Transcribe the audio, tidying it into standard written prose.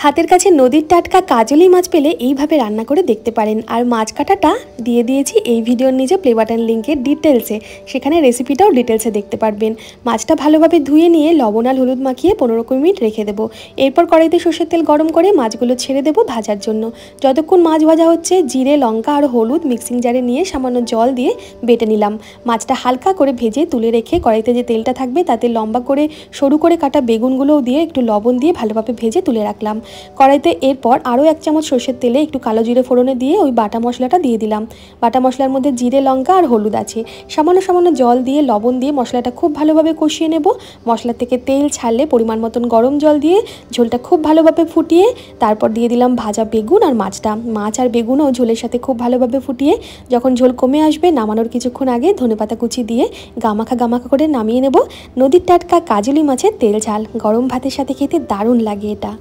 হাতের কাছে নদীর টাটকা কাজলি মাছ পেলে এইভাবে রান্না করে দেখতে পারেন। আর মাছ কাটাটা দিয়ে দিয়েছি এই ভিডিওর নিচে প্লে বাটন লিঙ্কের ডিটেলসে, সেখানে রেসিপিটাও ডিটেলসে দেখতে পারবেন। মাছটা ভালোভাবে ধুয়ে নিয়ে লবণ আর হলুদ মাখিয়ে 15 মিনিট রেখে দেবো। এরপর কড়াইতে সর্ষের তেল গরম করে মাছগুলো ছেড়ে দেবো ভাজার জন্য। যতক্ষণ মাছ ভাজা হচ্ছে জিরে, লঙ্কা আর হলুদ মিক্সিং জারে নিয়ে সামান্য জল দিয়ে বেটে নিলাম। মাছটা হালকা করে ভেজে তুলে রেখে কড়াইতে যে তেলটা থাকবে তাতে লম্বা করে সরু করে কাটা বেগুনগুলোও দিয়ে একটু লবণ দিয়ে ভালোভাবে ভেজে তুলে রাখলাম। কড়াইতে এরপর আরও 1 চামচ সর্ষের তেলে একটু কালো জিরে ফোড়নে দিয়ে ওই বাটা মশলাটা দিয়ে দিলাম। বাটা মশলার মধ্যে জিরে, লঙ্কা আর হলুদ আছে। সামান্য সামান্য জল দিয়ে লবণ দিয়ে মশলাটা খুব ভালোভাবে কষিয়ে নেব। মশলা থেকে তেল ছাড়লে পরিমাণ মতন গরম জল দিয়ে ঝোলটা খুব ভালোভাবে ফুটিয়ে তারপর দিয়ে দিলাম ভাজা বেগুন আর মাছটা। মাছ আর বেগুনও ঝোলের সাথে খুব ভালোভাবে ফুটিয়ে যখন ঝোল কমে আসবে নামানোর কিছুক্ষণ আগে ধনেপাতা কুচি দিয়ে গামাখা গামাখা করে নামিয়ে নেব। নদীর টাটকা কাজলি মাছের তেল ঝাল গরম ভাতের সাথে খেতে দারুণ লাগে এটা।